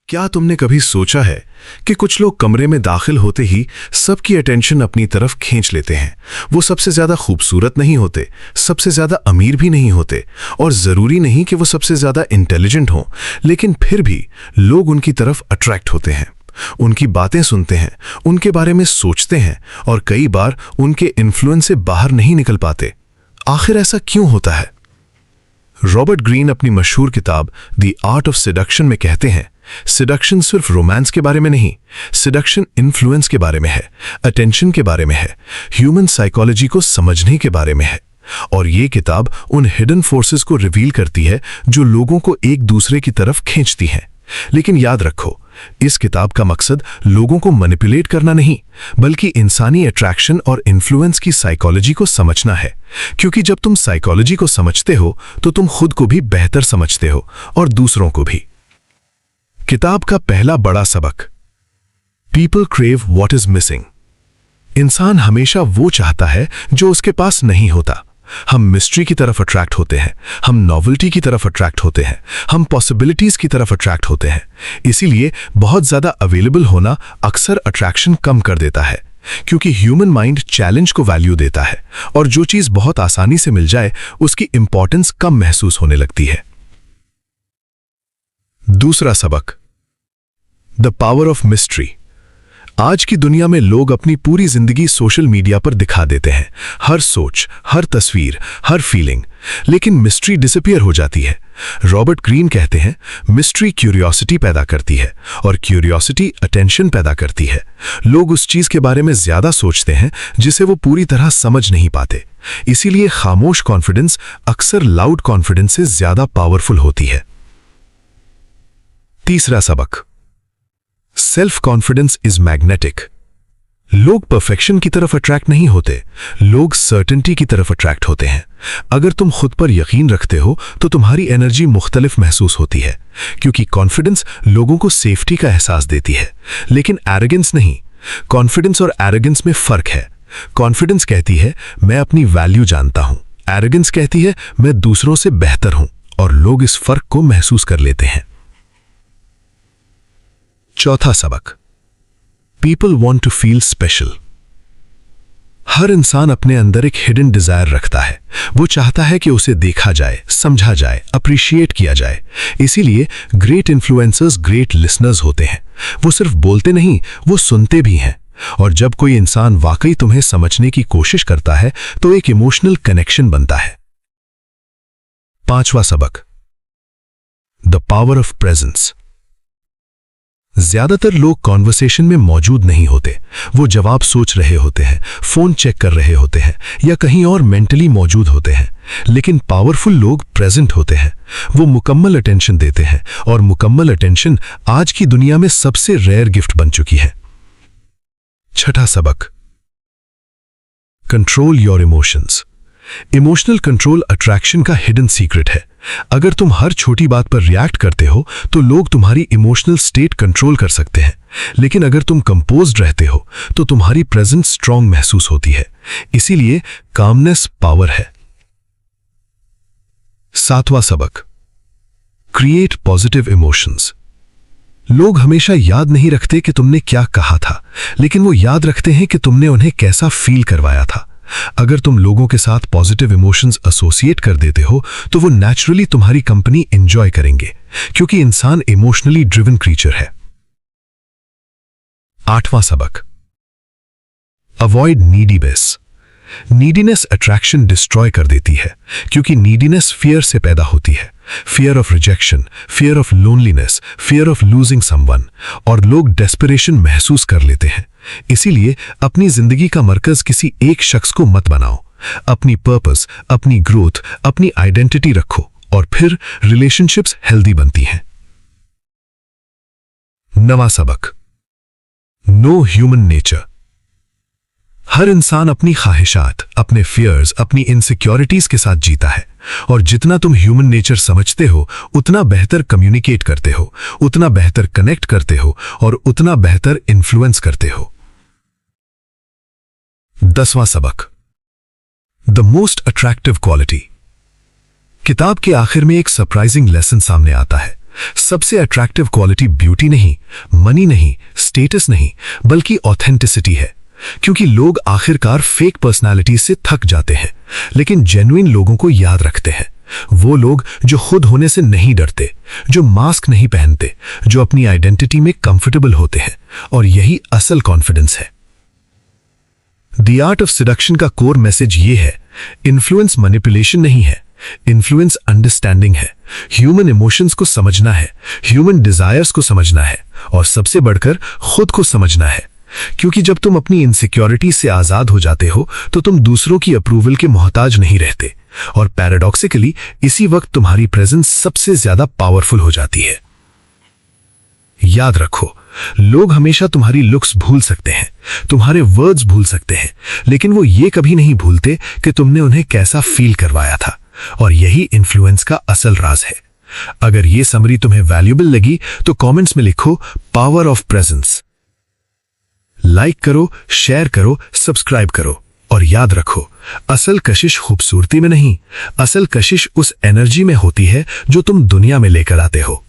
क्या तुमने कभी सोचा है कि कुछ लोग कमरे में दाखिल होते ही सबकी अटेंशन अपनी तरफ खींच लेते हैं। वो सबसे ज्यादा खूबसूरत नहीं होते, सबसे ज्यादा अमीर भी नहीं होते और जरूरी नहीं कि वो सबसे ज्यादा इंटेलिजेंट हों, लेकिन फिर भी लोग उनकी तरफ अट्रैक्ट होते हैं, उनकी बातें सुनते हैं, उनके बारे में सोचते हैं और कई बार उनके इन्फ्लुएंस से बाहर नहीं निकल पाते। आखिर ऐसा क्यों होता है? रॉबर्ट ग्रीन अपनी मशहूर किताब द आर्ट ऑफ सेडक्शन में कहते हैं, सेडक्शन सिर्फ रोमांस के बारे में नहीं, सेडक्शन इन्फ्लुएंस के बारे में है, अटेंशन के बारे में है, ह्यूमन साइकोलॉजी को समझने के बारे में है। और ये किताब उन हिडन फोर्सेस को रिवील करती है जो लोगों को एक दूसरे की तरफ खींचती हैं। लेकिन याद रखो, इस किताब का मकसद लोगों को मैनिपुलेट करना नहीं, बल्कि इंसानी अट्रैक्शन और इन्फ्लुएंस की साइकोलॉजी को समझना है। क्योंकि जब तुम साइकोलॉजी को समझते हो तो तुम खुद को भी बेहतर समझते हो और दूसरों को भी। किताब का पहला बड़ा सबक, people crave what is missing. इंसान हमेशा वो चाहता है जो उसके पास नहीं होता। हम मिस्ट्री की तरफ अट्रैक्ट होते हैं, हम नॉवेल्टी की तरफ अट्रैक्ट होते हैं, हम पॉसिबिलिटीज की तरफ अट्रैक्ट होते हैं। इसीलिए बहुत ज्यादा अवेलेबल होना अक्सर अट्रैक्शन कम कर देता है, क्योंकि ह्यूमन माइंड चैलेंज को वैल्यू देता है और जो चीज बहुत आसानी से मिल जाए उसकी इंपॉर्टेंस कम महसूस होने लगती है। दूसरा सबक, द पावर ऑफ मिस्ट्री। आज की दुनिया में लोग अपनी पूरी जिंदगी सोशल मीडिया पर दिखा देते हैं, हर सोच, हर तस्वीर, हर फीलिंग, लेकिन मिस्ट्री डिसअपीयर हो जाती है। रॉबर्ट ग्रीन कहते हैं, मिस्ट्री क्यूरियोसिटी पैदा करती है और क्यूरियोसिटी अटेंशन पैदा करती है। लोग उस चीज के बारे में ज्यादा सोचते हैं जिसे वो पूरी तरह समझ नहीं पाते। इसीलिए खामोश कॉन्फिडेंस अक्सर लाउड कॉन्फिडेंस से ज्यादा पावरफुल होती है। तीसरा सबक, सेल्फ कॉन्फिडेंस इज मैग्नेटिक। लोग परफेक्शन की तरफ अट्रैक्ट नहीं होते, लोग सर्टेनिटी की तरफ अट्रैक्ट होते हैं। अगर तुम खुद पर यकीन रखते हो तो तुम्हारी एनर्जी मुख्तलिफ महसूस होती है, क्योंकि कॉन्फिडेंस लोगों को सेफ्टी का एहसास देती है, लेकिन एरोगेंस नहीं। कॉन्फिडेंस और एरोगेंस में फर्क है। कॉन्फिडेंस कहती है मैं अपनी वैल्यू जानता हूं, एरोगेंस कहती है मैं दूसरों से बेहतर हूं, और लोग इस फर्क को महसूस कर लेते हैं। चौथा सबक, people want to feel special. हर इंसान अपने अंदर एक हिडन डिजायर रखता है। वो चाहता है कि उसे देखा जाए, समझा जाए, अप्रिशिएट किया जाए। इसीलिए ग्रेट इन्फ्लुएंसर्स ग्रेट लिसनर्स होते हैं। वो सिर्फ बोलते नहीं, वो सुनते भी हैं। और जब कोई इंसान वाकई तुम्हें समझने की कोशिश करता है तो एक इमोशनल कनेक्शन बनता है। पांचवा सबक, द पावर ऑफ प्रेजेंस। ज्यादातर लोग कॉन्वर्सेशन में मौजूद नहीं होते। वो जवाब सोच रहे होते हैं, फोन चेक कर रहे होते हैं या कहीं और मेंटली मौजूद होते हैं। लेकिन पावरफुल लोग प्रेजेंट होते हैं। वो मुकम्मल अटेंशन देते हैं, और मुकम्मल अटेंशन आज की दुनिया में सबसे रेयर गिफ्ट बन चुकी है। छठा सबक, control your emotions. Emotional control attraction का हिडन सीक्रेट है। अगर तुम हर छोटी बात पर रिएक्ट करते हो तो लोग तुम्हारी इमोशनल स्टेट कंट्रोल कर सकते हैं, लेकिन अगर तुम कंपोज्ड रहते हो तो तुम्हारी प्रेजेंस स्ट्रांग महसूस होती है। इसीलिए कामनेस पावर है। सातवां सबक, क्रिएट पॉजिटिव इमोशंस। लोग हमेशा याद नहीं रखते कि तुमने क्या कहा था, लेकिन वो याद रखते हैं कि तुमने उन्हें कैसा फील करवाया था। अगर तुम लोगों के साथ पॉजिटिव इमोशंस एसोसिएट कर देते हो तो वो नेचुरली तुम्हारी कंपनी एंजॉय करेंगे, क्योंकि इंसान इमोशनली ड्रिवन क्रीचर है। आठवां सबक, avoid neediness. Neediness attraction destroy कर देती है, क्योंकि नीडीनेस फियर से पैदा होती है। Fear of rejection, fear of loneliness, fear of losing someone, और लोग डेस्परेशन महसूस कर लेते हैं। इसीलिए अपनी जिंदगी का मरकज किसी एक शख्स को मत बनाओ। अपनी पर्पस, अपनी ग्रोथ, अपनी आइडेंटिटी रखो, और फिर रिलेशनशिप्स हेल्दी बनती हैं। नवां सबक, नो ह्यूमन नेचर। हर इंसान अपनी ख्वाहिशात, अपने फियर्स, अपनी इनसिक्योरिटीज के साथ जीता है, और जितना तुम ह्यूमन नेचर समझते हो उतना बेहतर कम्युनिकेट करते हो, उतना बेहतर कनेक्ट करते हो, और उतना बेहतर इन्फ्लुएंस करते हो। 10वां सबक, द मोस्ट अट्रैक्टिव क्वालिटी। किताब के आखिर में एक सरप्राइजिंग लेसन सामने आता है। सबसे अट्रैक्टिव क्वालिटी ब्यूटी नहीं, मनी नहीं, स्टेटस नहीं, बल्कि ऑथेंटिसिटी है। क्योंकि लोग आखिरकार फेक पर्सनालिटी से थक जाते हैं, लेकिन जेन्युइन लोगों को याद रखते हैं। वो लोग जो खुद होने से नहीं डरते, जो मास्क नहीं पहनते, जो अपनी आइडेंटिटी में कंफर्टेबल होते हैं, और यही असल कॉन्फिडेंस है। द आर्ट ऑफ सिडक्शन का कोर मैसेज ये है, इन्फ्लुएंस मैनिपुलेशन नहीं है, इन्फ्लुएंस अंडरस्टैंडिंग है। ह्यूमन इमोशंस को समझना है, ह्यूमन डिजायर्स को समझना है, और सबसे बढ़कर खुद को समझना है। क्योंकि जब तुम अपनी इनसिक्योरिटी से आजाद हो जाते हो तो तुम दूसरों की अप्रूवल के मोहताज नहीं रहते, और पैराडॉक्सिकली इसी वक्त तुम्हारी प्रेजेंस सबसे ज्यादा पावरफुल हो जाती है। याद रखो, लोग हमेशा तुम्हारी लुक्स भूल सकते हैं, तुम्हारे वर्ड्स भूल सकते हैं, लेकिन वो ये कभी नहीं भूलते कि तुमने उन्हें कैसा फील करवाया था। और यही इन्फ्लुएंस का असल राज है। अगर ये समरी तुम्हें वैल्यूएबल लगी तो कमेंट्स में लिखो पावर ऑफ प्रेजेंस। लाइक करो, शेयर करो, सब्सक्राइब करो, और याद रखो, असल कशिश खूबसूरती में नहीं, असल कशिश उस एनर्जी में होती है जो तुम दुनिया में लेकर आते हो।